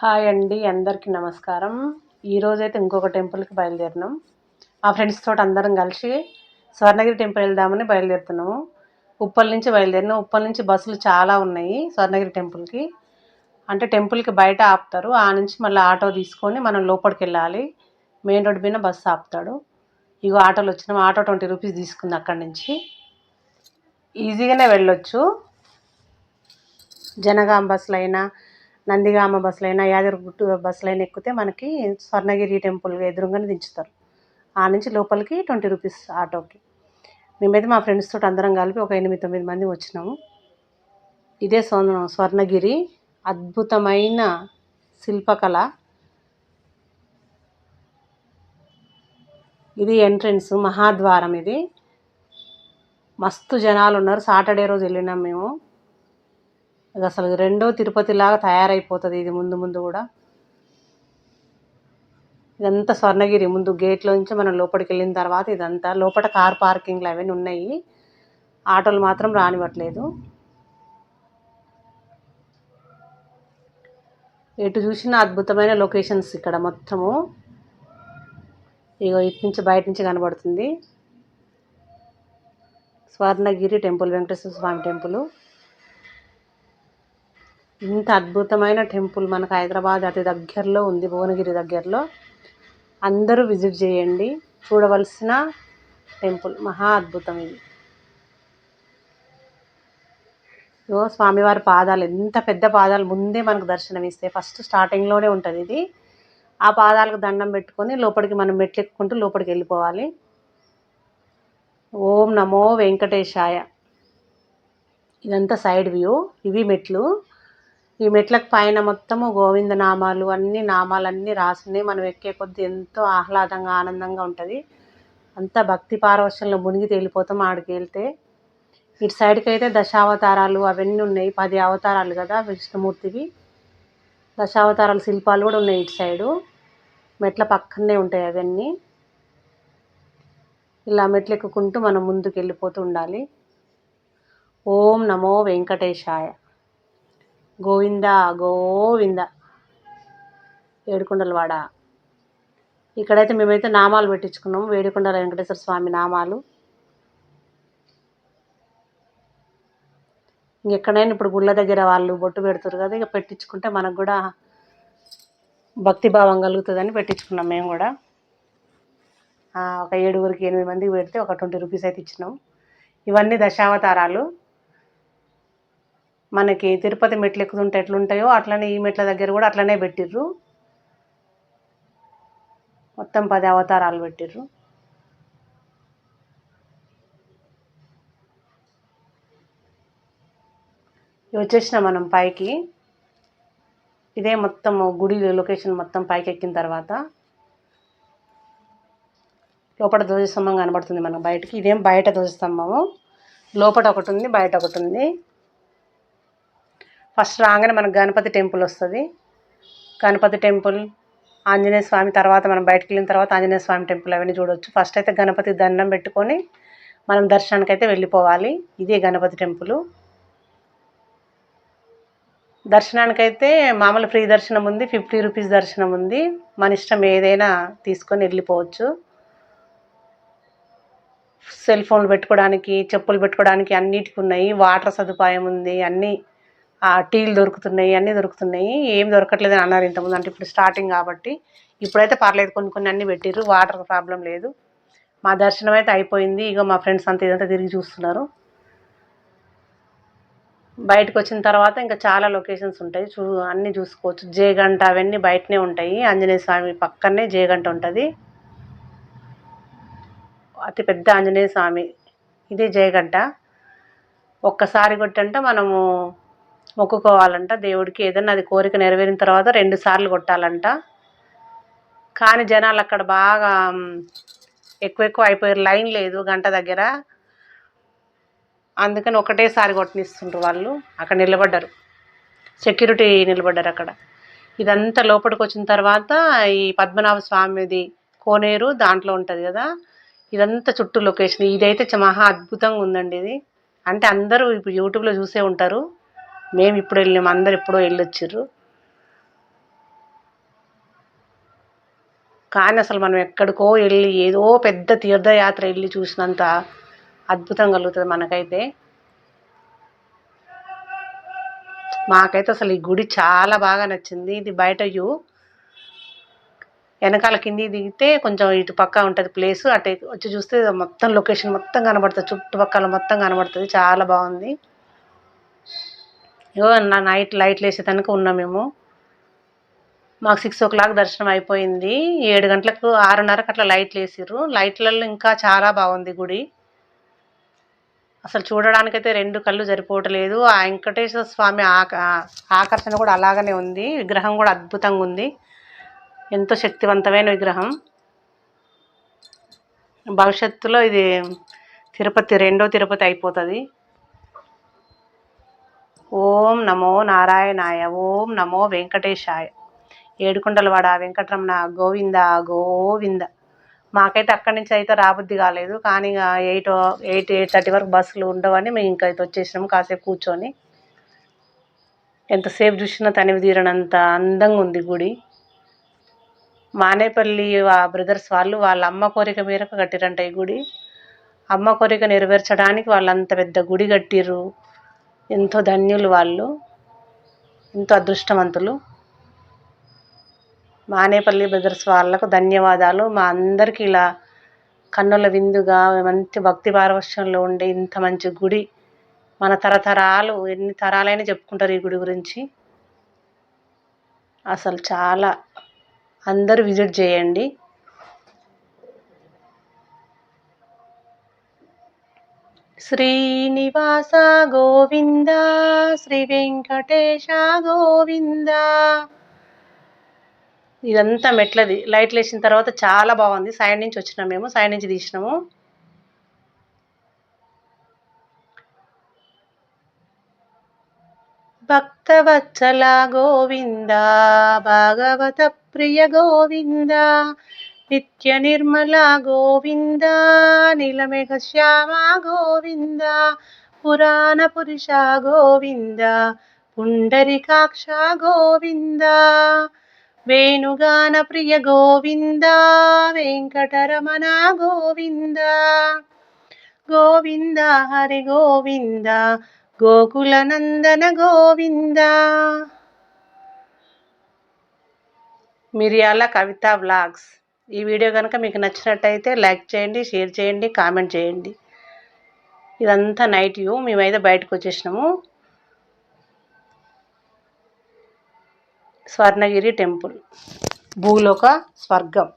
Hi అండి, అందరికీ నమస్కారం. ఈరోజైతే ఇంకొక టెంపుల్కి బయలుదేరినాం. మా ఫ్రెండ్స్ తోటి అందరం కలిసి స్వర్ణగిరి టెంపుల్ వెళ్దామని బయలుదేరుతున్నాము. ఉప్పల్ నుంచి బయలుదేరినాం. ఉప్పల్ నుంచి బస్సులు చాలా ఉన్నాయి స్వర్ణగిరి టెంపుల్కి. అంటే టెంపుల్కి బయట ఆపుతారు, ఆ నుంచి మళ్ళీ ఆటో తీసుకొని మనం లోపలికి వెళ్ళాలి. మెయిన్ రోడ్డు పైన బస్సు ఆపుతాడు. ఇగో ఆటోలో వచ్చినాం. ఆటో 20 రూపీస్ తీసుకుంది. అక్కడి నుంచి ఈజీగానే వెళ్ళొచ్చు. జనగాం బస్సులైనా, నందిగామ బస్సులైనా, యాదగిరిగుట్ట బస్సులైనా ఎక్కితే మనకి స్వర్ణగిరి టెంపుల్ ఎదురుగానే దించుతారు. ఆ నుంచి లోపలికి 20 రూపీస్ ఆటోకి. మేమైతే మా ఫ్రెండ్స్ తోటి అందరం కలిపి ఒక 8-9 మంది వచ్చినాము. ఇదే స్వర్ణగిరి అద్భుతమైన శిల్పకళ. ఇది ఎంట్రన్స్ మహాద్వారం. ఇది మస్తు జనాలు ఉన్నారు. సాటర్డే రోజు వెళ్ళినాం మేము. ఇది అసలు రెండో తిరుపతి లాగా తయారైపోతుంది ఇది ముందు ముందు కూడా. ఇదంతా స్వర్ణగిరి ముందు గేట్లో నుంచి మనం లోపలికి వెళ్ళిన తర్వాత ఇదంతా లోపల కార్ పార్కింగ్లు అవన్నీ ఉన్నాయి. ఆటోలు మాత్రం రానివ్వట్లేదు. ఎటు చూసిన అద్భుతమైన లొకేషన్స్ ఇక్కడ మొత్తము. ఇగో ఇటు నుంచి బయట నుంచి కనబడుతుంది స్వర్ణగిరి టెంపుల్, వెంకటేశ్వర స్వామి టెంపుల్. ఇంత అద్భుతమైన టెంపుల్ మనకు హైదరాబాద్ అతి దగ్గరలో ఉంది, భువనగిరి దగ్గరలో. అందరూ విజిట్ చేయండి, చూడవలసిన టెంపుల్. మహా అద్భుతం ఇది. ఇగో స్వామివారి పాదాలు, ఎంత పెద్ద పాదాలు ముందే మనకు దర్శనం ఇస్తాయి. ఫస్ట్ స్టార్టింగ్లోనే ఉంటుంది ఇది. ఆ పాదాలకు దండం పెట్టుకొని లోపలికి మనం మెట్లు ఎక్కుకుంటూ లోపలికి వెళ్ళిపోవాలి. ఓం నమో వెంకటేశాయ. ఇదంతా సైడ్ వ్యూ. ఇవి మెట్లు. ఈ మెట్లకు పైన మొత్తము గోవింద నామాలు, అన్ని నామాలన్నీ రాసున్నాయి. మనం ఎక్కే కొద్దీ ఎంతో ఆహ్లాదంగా ఆనందంగా ఉంటుంది. అంతా భక్తి పారవశ్యంలో మునిగి తేలిపోతాం ఆడికి వెళ్తే. ఇటు సైడ్కి అయితే దశావతారాలు అవన్నీ ఉన్నాయి. 10 అవతారాలు కదా విష్ణుమూర్తివి. దశావతారాల శిల్పాలు కూడా ఉన్నాయి ఇటు సైడు. మెట్ల పక్కనే ఉంటాయి అవన్నీ. ఇలా మెట్లు ఎక్కుకుంటూ మనం ముందుకు వెళ్ళిపోతూ ఉండాలి. ఓం నమో వెంకటేశాయ. గోవింద గోవింద. ఏడుకొండలవాడ. ఇక్కడైతే మేమైతే నామాలు పెట్టించుకున్నాము, వేడుకొండల వెంకటేశ్వర స్వామి నామాలు. ఇంకెక్కడైనా ఇప్పుడు గుళ్ళ దగ్గర వాళ్ళు బొట్టు పెడుతురు కదా, ఇక పెట్టించుకుంటే మనకు కూడా భక్తిభావం కలుగుతుందని పెట్టించుకున్నాం మేము కూడా. ఒక 7-8 మందికి పెడితే ఒక 20 రూపీస్ అయితే ఇచ్చినాం. ఇవన్నీ దశావతారాలు. మనకి తిరుపతి మెట్లు ఎక్కుతుంటే ఎట్లుంటాయో అట్లనే ఈ మెట్ల దగ్గర కూడా అట్లనే పెట్టిర్రు. మొత్తం 10 అవతారాలు పెట్టిర్రు. వచ్చేసినాం మనం పైకి. ఇదే మొత్తం గుడి లొకేషన్. మొత్తం పైకి ఎక్కిన తర్వాత లోపల ధ్వజస్తంభం కనబడుతుంది మనకు బయటికి. ఇదేం బయట ధ్వజస్తంభము. లోపల ఒకటి ఉంది, బయట ఒకటి ఉంది. ఫస్ట్ రాగానే మనకు గణపతి టెంపుల్ వస్తుంది. గణపతి టెంపుల్, ఆంజనేయ స్వామి, తర్వాత మనం బయటకు వెళ్ళిన తర్వాత ఆంజనేయ స్వామి టెంపుల్ అవన్నీ చూడవచ్చు. ఫస్ట్ అయితే గణపతి దండం పెట్టుకొని మనం దర్శనానికి అయితే వెళ్ళిపోవాలి. ఇదే గణపతి టెంపుల్. దర్శనానికైతే మామూలు ఫ్రీ దర్శనం ఉంది, 50 రూపీస్ దర్శనం ఉంది. మన ఇష్టం ఏదైనా తీసుకొని వెళ్ళిపోవచ్చు. సెల్ ఫోన్లు పెట్టుకోవడానికి, చెప్పులు పెట్టుకోవడానికి అన్నిటికీ ఉన్నాయి. వాటర్ సదుపాయం ఉంది. అన్నీ టీలు దొరుకుతున్నాయి, అన్నీ దొరుకుతున్నాయి. ఏం దొరకట్లేదని అన్నారు ఇంతకుముందు, అంటే ఇప్పుడు స్టార్టింగ్ కాబట్టి. ఇప్పుడైతే పర్లేదు, కొన్ని అన్నీ పెట్టిర్రు. వాటర్ ప్రాబ్లం లేదు. మా దర్శనం అయితే అయిపోయింది. ఇక మా ఫ్రెండ్స్ అంతా ఇదంతా తిరిగి చూస్తున్నారు. బయటకు వచ్చిన తర్వాత ఇంకా చాలా లొకేషన్స్ ఉంటాయి, అన్నీ చూసుకోవచ్చు. జయగంట అవన్నీ బయటనే ఉంటాయి. ఆంజనేయ స్వామి పక్కనే జయగంట ఉంటుంది. అతి పెద్ద ఆంజనేయ స్వామి ఇదే జయగంట. ఒక్కసారి కొట్టంట మనము మొక్కుకోవాలంట దేవుడికి. ఏదన్నా అది కోరిక నెరవేరిన తర్వాత 2 సార్లు కొట్టాలంట. కానీ జనాలు అక్కడ బాగా ఎక్కువ అయిపోయారు. లైన్ లేదు గంట దగ్గర. అందుకని ఒకటేసారి కొట్టనిస్తుండ్రు వాళ్ళు. అక్కడ నిలబడ్డారు, సెక్యూరిటీ నిలబడ్డారు అక్కడ. ఇదంతా లోపలికి వచ్చిన తర్వాత ఈ పద్మనాభ స్వామిది కోనేరు దాంట్లో ఉంటుంది కదా. ఇదంతా చుట్టూ లొకేషన్. ఇదైతే మహా అద్భుతంగా ఉందండి ఇది. అంటే అందరూ ఇప్పుడు యూట్యూబ్లో చూసే ఉంటారు. మేము ఇప్పుడు వెళ్ళాము, అందరు ఎప్పుడో వెళ్ళొచ్చిర్రు. కానీ అసలు మనం ఎక్కడికో వెళ్ళి ఏదో పెద్ద తీర్థయాత్ర వెళ్ళి చూసినంత అద్భుతం కలుగుతుంది మనకైతే. మాకైతే అసలు ఈ గుడి చాలా బాగా నచ్చింది. ఇది బయట వ్యూ, వెనకాల కింది దిగితే కొంచెం ఇటు పక్క ఉంటుంది ప్లేస్, అటు వచ్చి చూస్తే మొత్తం లొకేషన్ మొత్తం కనబడుతుంది, చుట్టుపక్కల మొత్తం కనబడుతుంది. చాలా బాగుంది. ఇగో నైట్ లైట్లు వేసే తనక ఉన్నాం మేము. మాకు 6 o'clock దర్శనం అయిపోయింది. 7 గంటలకు 6:30కి అట్లా లైట్లు వేసిర్రు. లైట్లలో ఇంకా చాలా బాగుంది గుడి. అసలు చూడడానికైతే 2 కళ్ళు సరిపోవట్లేదు. ఆ వెంకటేశ్వర స్వామి ఆకర్షణ కూడా అలాగనే ఉంది. విగ్రహం కూడా అద్భుతంగా ఉంది. ఎంతో శక్తివంతమైన విగ్రహం. భవిష్యత్తులో ఇది తిరుపతి, 2వ తిరుపతి అయిపోతుంది. ఓం నమో నారాయణాయ, ఓం నమో వెంకటేశాయ. ఏడుకొండలవాడ వెంకటరమణ గోవింద గోవింద. మాకైతే అక్కడి నుంచి అయితే రాబుద్ది కాలేదు, కానీ ఇక 8:30 వరకు బస్సులు ఉండవని మేము ఇంకా అయితే వచ్చేసినాము. కాసేపు కూర్చొని ఎంతసేపు చూసినా తనివి తీరనంత అందంగా ఉంది గుడి. మానేపల్లి బ్రదర్స్ వాళ్ళు వాళ్ళ అమ్మ కోరిక మేరకు కట్టిరంట ఈ గుడి. అమ్మ కోరిక నెరవేర్చడానికి వాళ్ళు అంత పెద్ద గుడి కట్టిర్రు. ఎంతో ధన్యులు వాళ్ళు, ఎంతో అదృష్టవంతులు. మానేపల్లి బ్రదర్స్ వాళ్ళకు ధన్యవాదాలు. మా అందరికీ ఇలా కన్నుల విందుగా మంచి భక్తి పారవశ్యంలో ఉండే ఇంత మంచి గుడి మన తరతరాలు ఎన్ని తరాలైనా చెప్పుకుంటారు ఈ గుడి గురించి. అసలు చాలా, అందరూ విజిట్ చేయండి. శ్రీనివాస గోవింద, శ్రీ వెంకటేశ గోవింద. ఇదంతా మెట్లది. లైట్లు వేసిన తర్వాత చాలా బాగుంది. సైడ్ నుంచి వచ్చినాం మేము, సైడ్ నుంచి తీసినాము. భక్తవత్సల గోవింద, భాగవత ప్రియ గోవింద, నిత్య నిర్మల గోవింద, నీలమేఘ శ్యామ గోవింద, పురాణ పురుష గోవింద, పుండరికాక్ష గోవింద, వేణుగాన ప్రియ గోవింద, వెంకటరమణ గోవింద, గోవింద హరి గోవింద, గోకుల నందన గోవింద. మిరియాల కవిత వ్లాగ్స్. ఈ వీడియో కనుక మీకు నచ్చినట్టయితే లైక్ చేయండి, షేర్ చేయండి, కామెంట్ చేయండి. ఇదంతా నైట్ వ్యూ. మేమైతే బయటకు వచ్చేసినాము. స్వర్ణగిరి టెంపుల్, భూలోక స్వర్గం.